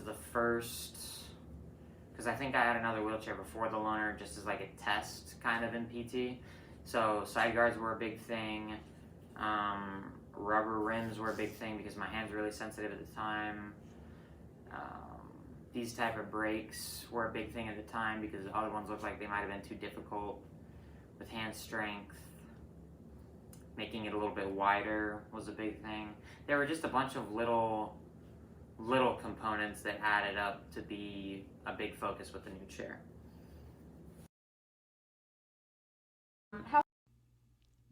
I think I had another wheelchair before the loaner just as like a test kind of in PT. So side guards were a big thing. Rubber rims were a big thing because my hands were really sensitive at the time. These type of brakes were a big thing at the time because the other ones looked like they might have been too difficult with hand strength. Making it a little bit wider was a big thing. There were just a bunch of little components that added up to be a big focus with the new chair.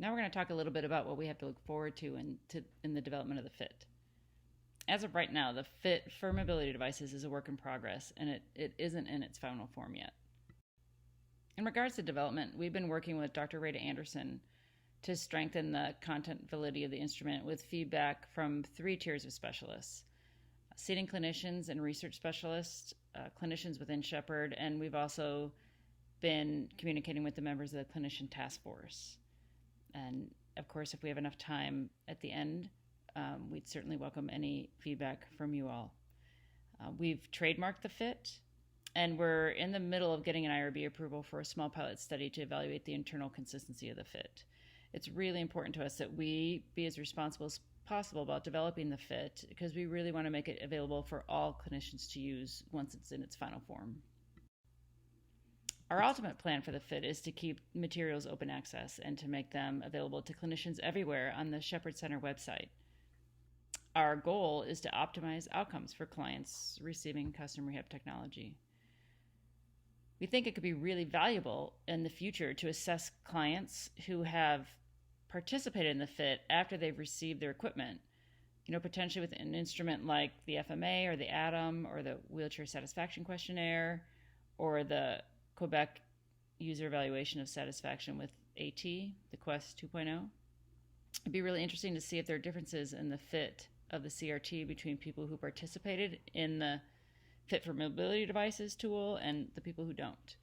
Now we're going to talk a little bit about what we have to look forward to in the development of the fit. As of right now, the fit for mobility devices is a work in progress, and it isn't in its final form yet. In regards to development, we've been working with Dr. Rita Anderson to strengthen the content validity of the instrument with feedback from 3 tiers of specialists: seating clinicians and research specialists, clinicians within Shepherd, and we've also been communicating with the members of the clinician task force. And of course, if we have enough time at the end, we'd certainly welcome any feedback from you all. We've trademarked the fit, and we're in the middle of getting an IRB approval for a small pilot study to evaluate the internal consistency of the fit. It's really important to us that we be as responsible as possible about developing the fit because we really want to make it available for all clinicians to use once it's in its final form. Our ultimate plan for the fit is to keep materials open access and to make them available to clinicians everywhere on the Shepherd Center website. Our goal is to optimize outcomes for clients receiving custom rehab technology. We think it could be really valuable in the future to assess clients who have participated in the fit after they've received their equipment, potentially with an instrument like the FMA or the ATOM or the Wheelchair Satisfaction Questionnaire or the Quebec User Evaluation of Satisfaction with AT, the Quest 2.0. It'd be really interesting to see if there are differences in the fit of the CRT between people who participated in the Fit for Mobility Devices tool and the people who don't.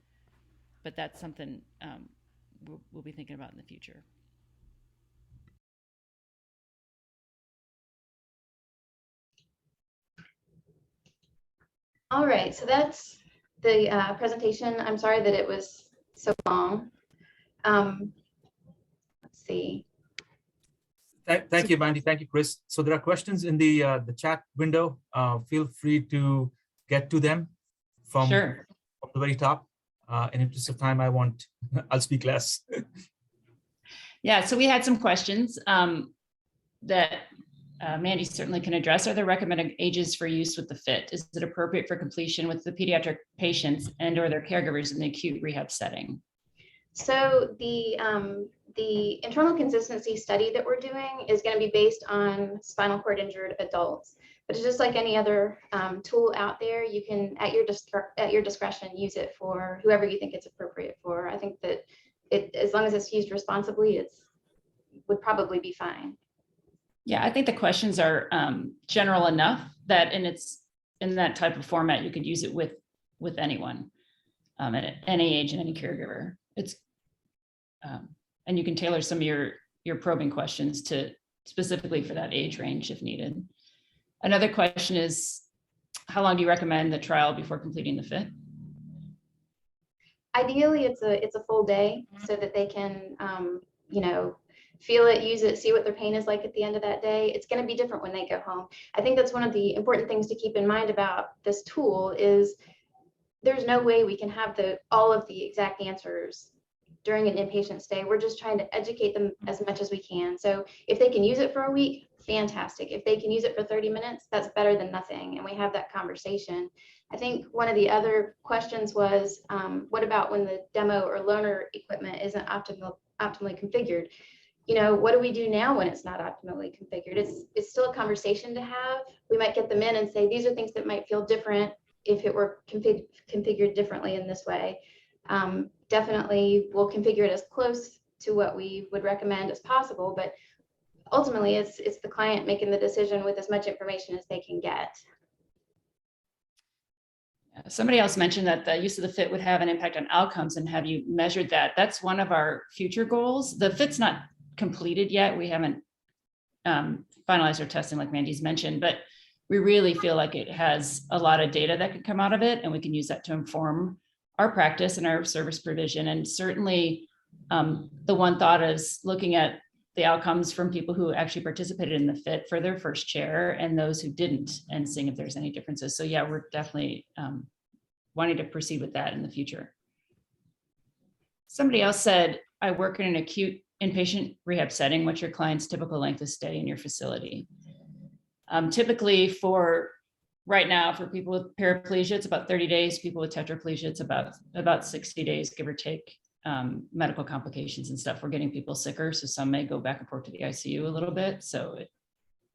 But that's something we'll be thinking about in the future. All right, so that's the presentation. I'm sorry that it was so long. Let's see. Thank you, Mandy. Thank you, Chris. So there are questions in the chat window. Feel free to get to them from the very top. In interest of time, I'll speak less. Yeah, so we had some questions that Mandy certainly can address. Are there recommended ages for use with the fit? Is it appropriate for completion with the pediatric patients and or their caregivers in the acute rehab setting? So the internal consistency study that we're doing is going to be based on spinal cord injured adults. But it's just like any other tool out there. You can, at your discretion, use it for whoever you think it's appropriate for. I think that as long as it's used responsibly, would probably be fine. Yeah, I think the questions are general enough that in that type of format, you could use it with anyone at any age and any caregiver. It's and you can tailor some of your probing questions to specifically for that age range if needed. Another question is, how long do you recommend the trial before completing the fit? Ideally, it's a full day so that they can, feel it, use it, see what their pain is like at the end of that day. It's going to be different when they go home. I think that's one of the important things to keep in mind about this tool is there's no way we can have all of the exact answers during an inpatient stay. We're just trying to educate them as much as we can. So if they can use it for a week, fantastic. If they can use it for 30 minutes, that's better than nothing. And we have that conversation. I think one of the other questions was, what about when the demo or loaner equipment isn't optimally configured? What do we do now when it's not optimally configured? It's still a conversation to have. We might get them in and say, these are things that might feel different if it were configured differently in this way. Definitely we'll configure it as close to what we would recommend as possible, but ultimately it's the client making the decision with as much information as they can get. Somebody else mentioned that the use of the fit would have an impact on outcomes, and have you measured that? That's one of our future goals. The fit's not completed yet. We haven't finalized our testing like Mandy's mentioned, but we really feel like it has a lot of data that could come out of it, and we can use that to inform our practice and our service provision. And certainly the one thought is looking at the outcomes from people who actually participated in the fit for their first chair and those who didn't, and seeing if there's any differences. So yeah, we're definitely wanting to proceed with that in the future. Somebody else said, I work in an acute inpatient rehab setting. What's your client's typical length of stay in your facility? Typically for right now, for people with paraplegia, it's about 30 days. People with tetraplegia, it's about 60 days, give or take. Medical complications and stuff. We're getting people sicker, so some may go back and forth to the ICU a little bit. So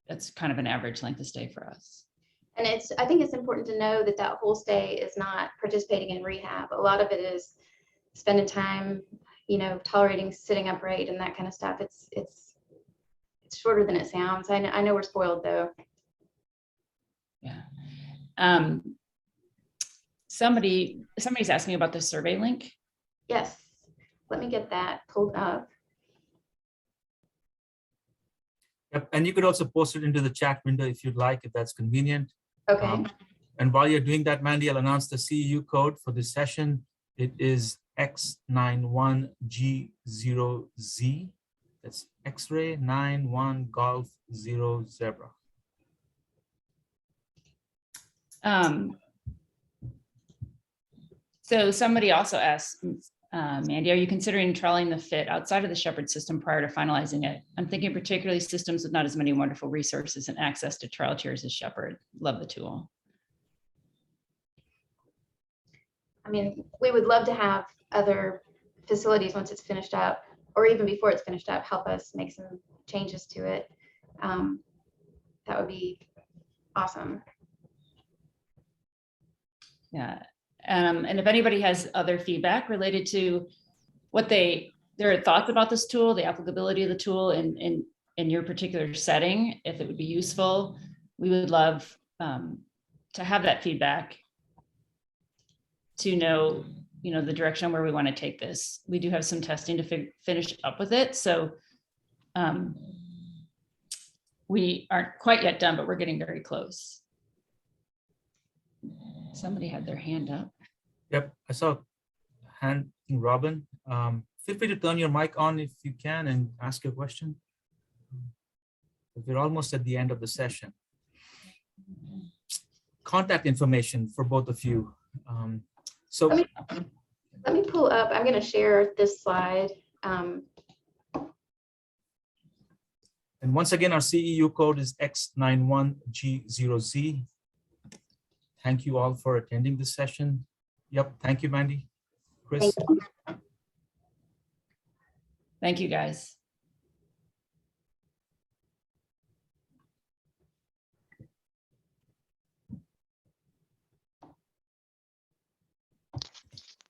that's kind of an average length of stay for us. And I think it's important to know that whole stay is not participating in rehab. A lot of it is spending time, tolerating sitting upright and that kind of stuff. It's shorter than it sounds. I know we're spoiled though. Yeah. Somebody's asking about the survey link. Yes. Let me get that pulled up. Yep, and you could also post it into the chat window if you'd like, if that's convenient. Okay. And while you're doing that, Mandy, I'll announce the CEU code for this session. It is X91G0Z. That's X-ray 91 Golf 0 Zebra. So somebody also asked, Mandy, are you considering trialing the fit outside of the Shepherd system prior to finalizing it? I'm thinking particularly systems with not as many wonderful resources and access to trial chairs as Shepherd. Love the tool. I mean, we would love to have other facilities once it's finished up, or even before it's finished up, help us make some changes to it. That would be awesome. Yeah. And if anybody has other feedback related to what their thoughts about this tool, the applicability of the tool in your particular setting, if it would be useful, we would love to have that feedback to know, the direction where we want to take this. We do have some testing to finish up with it. So we aren't quite yet done, but we're getting very close. Somebody had their hand up. Yep, I saw a hand in Robin. Feel free to turn your mic on if you can and ask your question. We're almost at the end of the session. Contact information for both of you. Let me pull up. I'm going to share this slide. And once again, our CEU code is X91G0Z. Thank you all for attending this session. Yep. Thank you, Mandy. Chris. Thank you. Thank you, guys.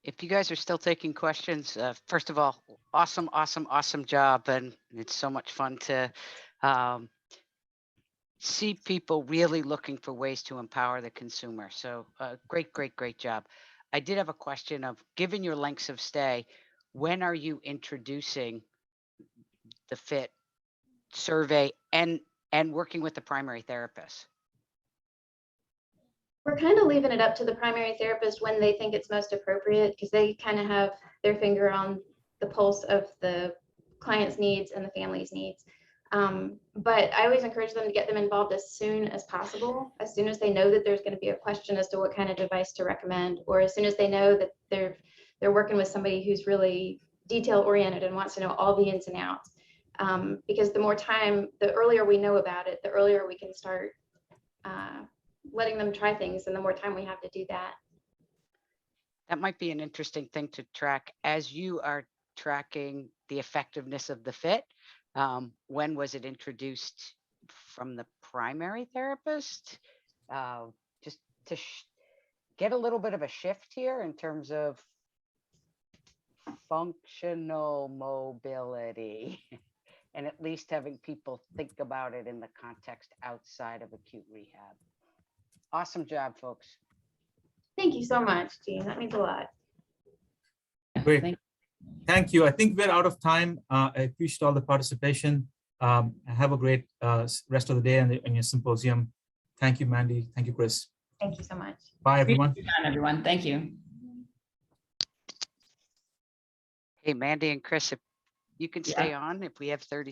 If you guys are still taking questions, first of all, awesome job. And it's so much fun to see people really looking for ways to empower the consumer. So great job. I did have a question of, given your lengths of stay, when are you introducing the FIT survey and working with the primary therapist? We're kind of leaving it up to the primary therapist when they think it's most appropriate, because they kind of have their finger on the pulse of the client's needs and the family's needs. But I always encourage them to get them involved as soon as possible, as soon as they know that there's going to be a question as to what kind of device to recommend, or as soon as they know that they're working with somebody who's really detail oriented and wants to know all the ins and outs. Because the more time, the earlier we know about it, the earlier we can start letting them try things, and the more time we have to do that. That might be an interesting thing to track as you are tracking the effectiveness of the FIT. When was it introduced from the primary therapist? Just to get a little bit of a shift here in terms of functional mobility and at least having people think about it in the context outside of acute rehab. Awesome job, folks. Thank you so much, Jean. That means a lot. Great. Thank you. I think we're out of time. I appreciate all the participation. Have a great rest of the day and your symposium. Thank you, Mandy. Thank you, Chris. Thank you so much. Bye, everyone. Everyone. Thank you. Hey, Mandy and Chris, if you can stay on, if we have 30